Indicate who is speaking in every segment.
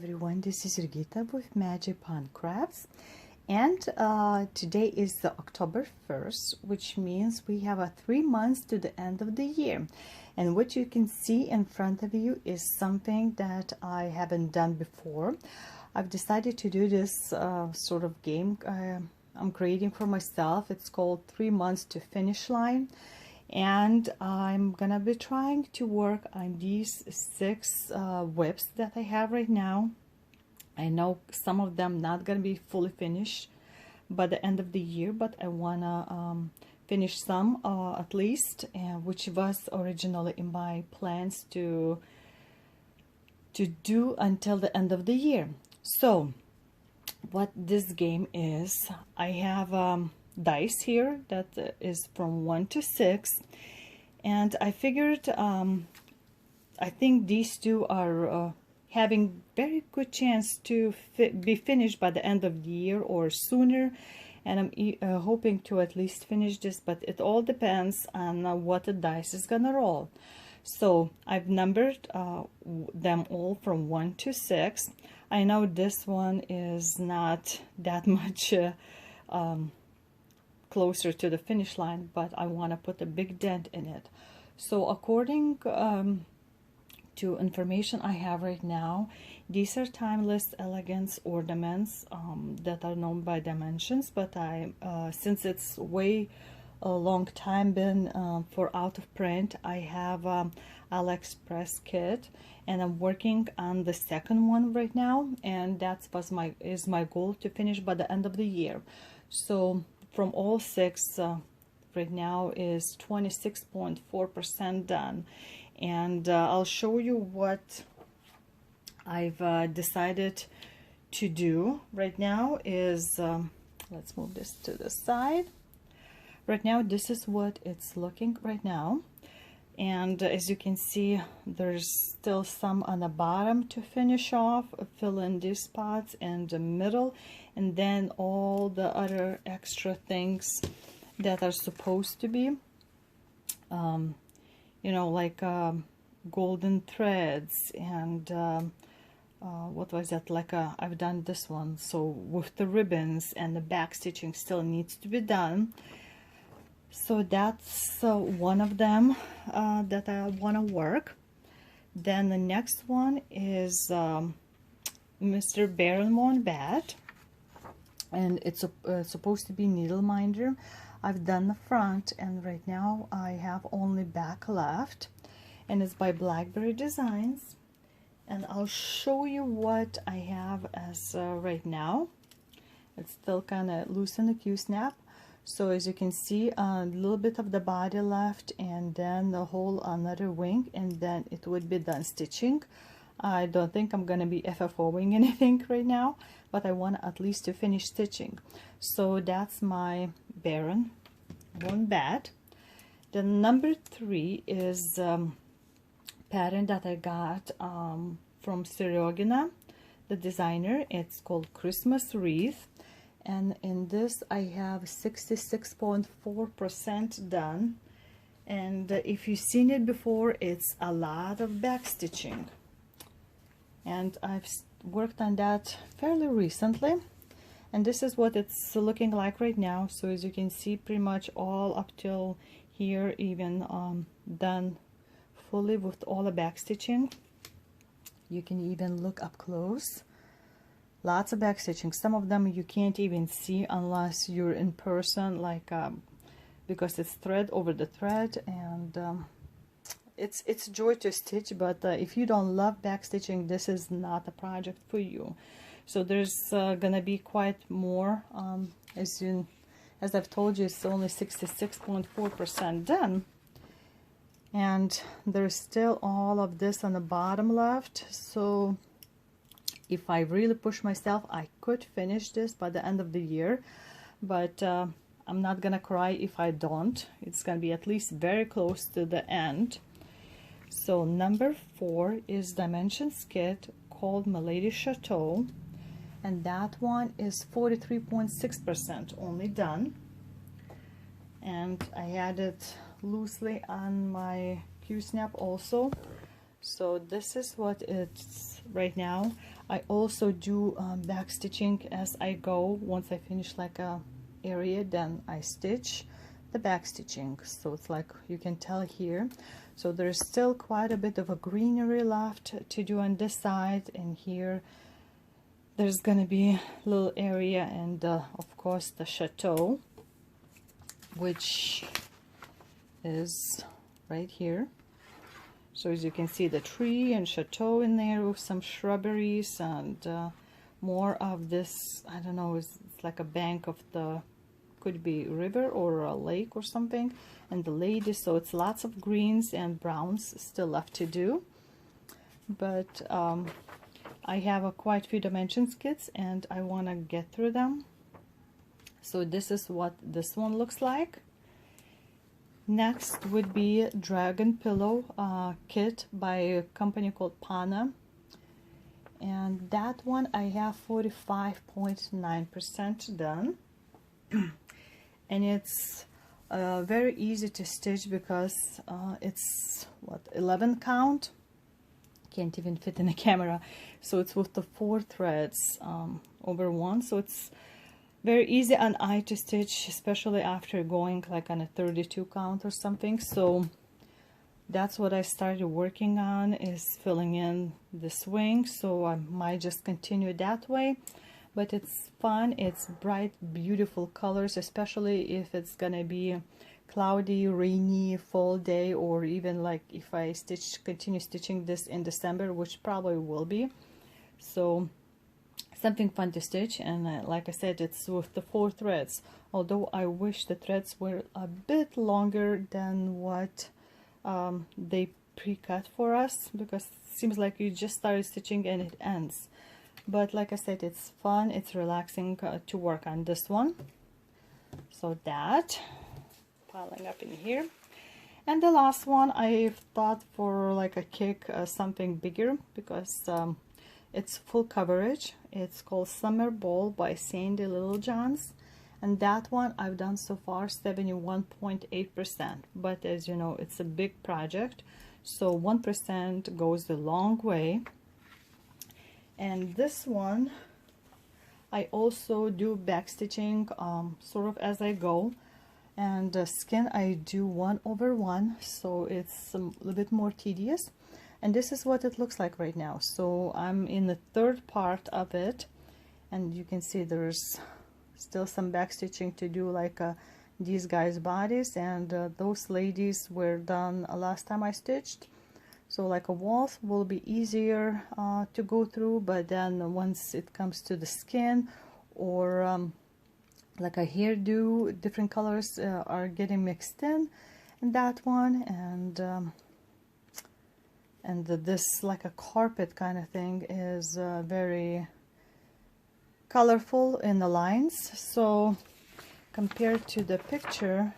Speaker 1: everyone, this is Jurgita with Magic Pond Crafts, and today is the October 1st, which means we have 3 months to the end of the year. And what you can see in front of you is something that I haven't done before. I've decided to do this sort of game I'm creating for myself. It's called 3 months to finish line. And I'm gonna be trying to work on these 6 whips that I have right now. I know some of them not gonna be fully finished by the end of the year, but I wanna finish some at least, which was originally in my plans to do until the end of the year. So what this game is, I have dice here that is from 1 to 6, and I figured I think these two are having very good chance to be finished by the end of the year or sooner, and I'm hoping to at least finish this, but it all depends on what the dice is gonna roll. So I've numbered them all from 1 to 6. I know this one is not that much closer to the finish line, but I want to put a big dent in it. So according to information I have right now, these are timeless elegance ornaments that are known by dimensions, but I since it's way a long time been for out of print, I have AliExpress kit, and I'm working on the second one right now, and that's my goal to finish by the end of the year. So from all 6 right now is 26.4% done, and I'll show you what I've decided to do right now is let's move this to the side. Right now this is what it's looking right now, and as you can see, there's still some on the bottom to finish off, fill in these spots in the middle, and then all the other extra things that are supposed to be you know, like golden threads and what was that, like I've done this one, so with the ribbons, and the back stitching still needs to be done. So that's one of them that I want to work. Then the next one is Mr. Baron Bat, and it's supposed to be needle minder. I've done the front, and right now I have only back left, and it's by Blackberry Designs, and I'll show you what I have as right now. It's still kind of loose in the Q-snap. So as you can see, a little bit of the body left, and then the whole another wing, and then it would be done stitching. I don't think I'm gonna be FFOing anything right now, but I want at least to finish stitching. So that's my Baron Bat. The number 3 is pattern that I got from Jurgita, the designer. It's called Christmas Wreath. And in this I have 66.4% done, and if you've seen it before, it's a lot of back stitching, and I've worked on that fairly recently, and this is what it's looking like right now. So as you can see, pretty much all up till here, even done fully with all the back stitching. You can even look up close. Lots of back stitching. Some of them you can't even see unless you're in person, like because it's thread over the thread, and it's joy to stitch. But if you don't love back stitching, this is not a project for you. So there's gonna be quite more. As I've told you, it's only 66.4% done, and there's still all of this on the bottom left. So if I really push myself, I could finish this by the end of the year, but I'm not gonna cry if I don't. It's gonna be at least very close to the end. So number 4 is Dimensions kit called Milady Chateau, and that one is 43.6% only done, and I had it loosely on my Q-snap also. So this is what it's right now. I also do back stitching as I go. Once I finish like a area, then I stitch the back stitching. So it's like you can tell here, so there's still quite a bit of a greenery left to do on this side, and here there's gonna be a little area, and of course the chateau, which is right here. So as you can see, the tree and chateau in there with some shrubberies and more of this, I don't know, it's like a bank of the, could be river or a lake or something, and the ladies, so it's lots of greens and browns still left to do. But I have a quite few dimensions kits and I want to get through them. So this is what this one looks like. Next would be Dragon Pillow kit by a company called Pana, and that one I have 45.9% done. And it's very easy to stitch because it's what, 11 count, can't even fit in the camera, so it's with the 4 threads over one, so it's very easy on eye to stitch, especially after going like on a 32 count or something. So that's what I started working on, is filling in this wing, so I might just continue that way. But it's fun, it's bright, beautiful colors, especially if it's gonna be cloudy, rainy, fall day, or even like if I continue stitching this in December, which probably will be. So something fun to stitch, and like I said, it's with the 4 threads, although I wish the threads were a bit longer than what they pre-cut for us, because it seems like you just started stitching and it ends. But like I said, it's fun, it's relaxing to work on this one. So that piling up in here. And the last one, I've thought for like a kick something bigger, because it's full coverage. It's called Summer Ball by Sandy Littlejohns, and that one I've done so far 71.8%. But as you know, it's a big project, so 1% goes a long way. And this one I also do back stitching sort of as I go, and the skin I do 1/1, so it's a little bit more tedious. And this is what it looks like right now. So I'm in the 3rd part of it, and you can see there's still some back stitching to do, like these guys' bodies, and those ladies were done last time I stitched. So like a waltz will be easier to go through, but then once it comes to the skin, or like a hairdo, different colors are getting mixed in that one, and this like a carpet kind of thing is very colorful in the lines. So compared to the picture,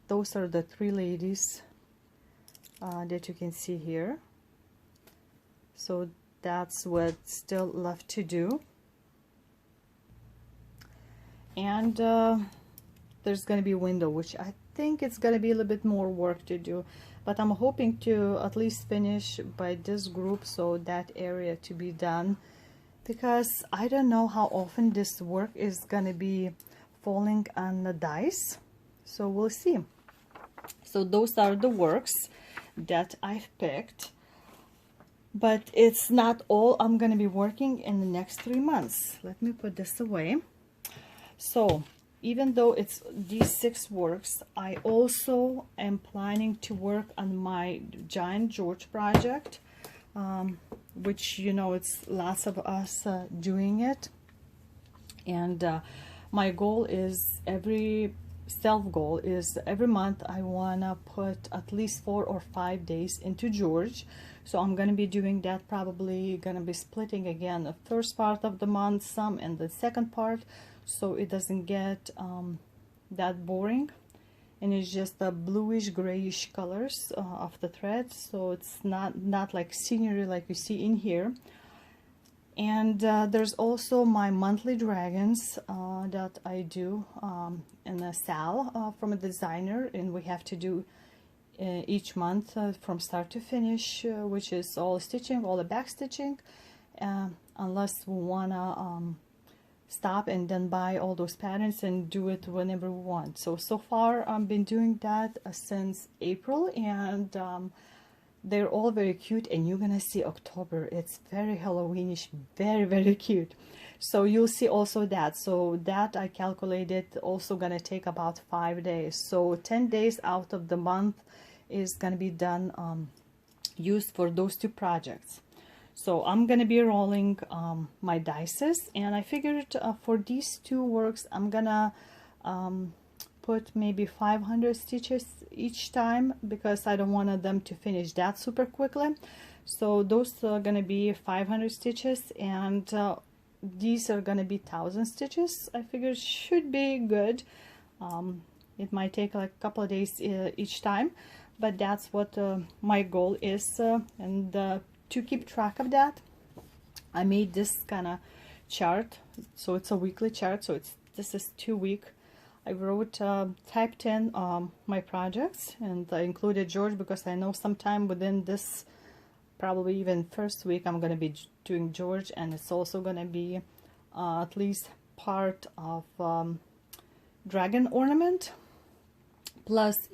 Speaker 1: those are the 3 ladies that you can see here. So that's what's still left to do. And there's going to be a window, which I think it's going to be a little bit more work to do, but I'm hoping to at least finish by this group, so that area to be done, because I don't know how often this work is going to be falling on the dice, so we'll see. So those are the works that I've picked, but it's not all I'm going to be working in the next 3 months. Let me put this away. So even though it's these 6 works, I also am planning to work on my Giant George project, which, you know, it's lots of us doing it. And my goal is, self-goal is every month I want to put at least 4 or 5 days into George. So I'm going to be doing that, probably going to be splitting again the first part of the month, some in the second part, so it doesn't get that boring, and it's just the bluish grayish colors of the thread, so it's not like scenery like you see in here. And there's also my monthly dragons that I do in a sal from a designer, and we have to do each month from start to finish, which is all stitching, all the back stitching, unless we wanna stop and then buy all those patterns and do it whenever we want. So far I've been doing that since April, and they're all very cute, and you're gonna see October. It's very Halloweenish, very cute. So you'll see also that. So that I calculated also gonna take about 5 days. So 10 days out of the month is gonna be done, used for those two projects. So I'm gonna be rolling my dices, and I figured for these two works I'm gonna put maybe 500 stitches each time, because I don't want them to finish that super quickly. So those are gonna be 500 stitches, and these are gonna be 1000 stitches. I figured should be good. It might take like a couple of days each time, but that's what my goal is, and to keep track of that, I made this kind of chart. So it's a weekly chart, so this is 2 week. I wrote, typed in my projects, and I included George because I know sometime within this, probably even first week, I'm going to be doing George, and it's also going to be at least part of dragon ornament. Plus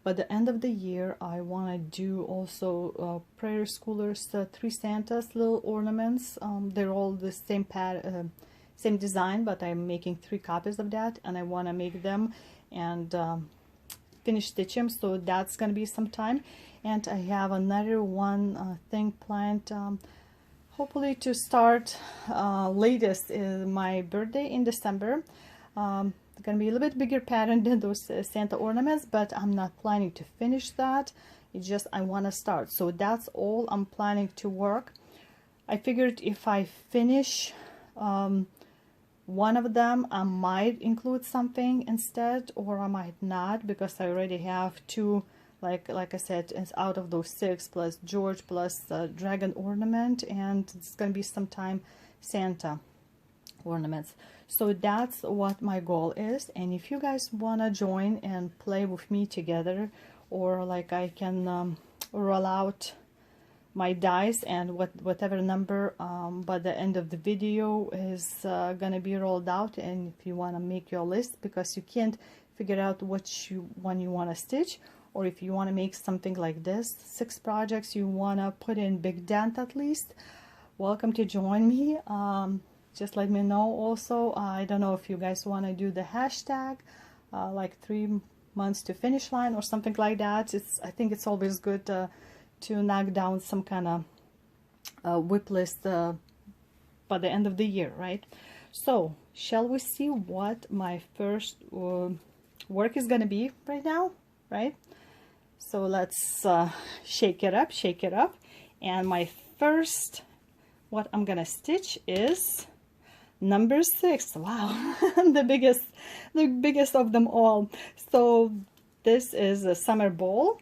Speaker 1: by the end of the year I want to do also Prairie Schoolers 3 Santas little ornaments. They're all the same same design, but I'm making 3 copies of that, and I want to make them and finish stitch them. So that's gonna be some time, and I have another one thing planned, hopefully to start latest my birthday in December. It's gonna be a little bit bigger pattern than those Santa ornaments, but I'm not planning to finish that. It's just I want to start. So that's all I'm planning to work. I figured if I finish one of them, I might include something instead, or I might not, because I already have 2, like I said, it's out of those 6 plus George plus the dragon ornament, and it's gonna be sometime Santa ornaments. So that's what my goal is, and if you guys want to join and play with me together, or like I can roll out my dice, and whatever number by the end of the video is gonna be rolled out. And if you want to make your list, because you can't figure out which one you want to stitch, or if you want to make something like this, 6 projects you want to put in big dent at least, welcome to join me. Just let me know. Also, I don't know if you guys want to do the hashtag like 3 months to finish line or something like that. I think it's always good to knock down some kind of whip list by the end of the year, right? So shall we see what my first work is gonna be right now, right? So let's shake it up, and my first, what I'm gonna stitch is number 6. Wow, the biggest of them all. So this is a summer ball,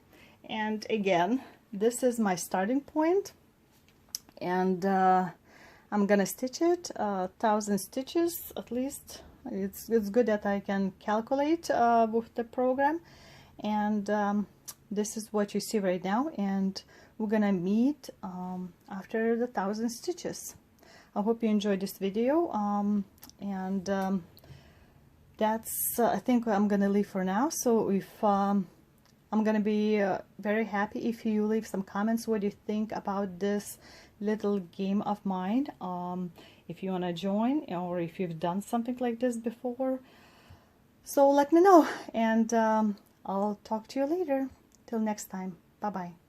Speaker 1: and again, this is my starting point, and I'm gonna stitch it 1000 stitches at least. It's good that I can calculate with the program, and this is what you see right now, and we're gonna meet after the 1000 stitches. I hope you enjoyed this video, and that's I think I'm gonna leave for now. So if I'm gonna be very happy if you leave some comments what you think about this little game of mine, if you want to join, or if you've done something like this before. So let me know, and I'll talk to you later. Till next time, bye bye.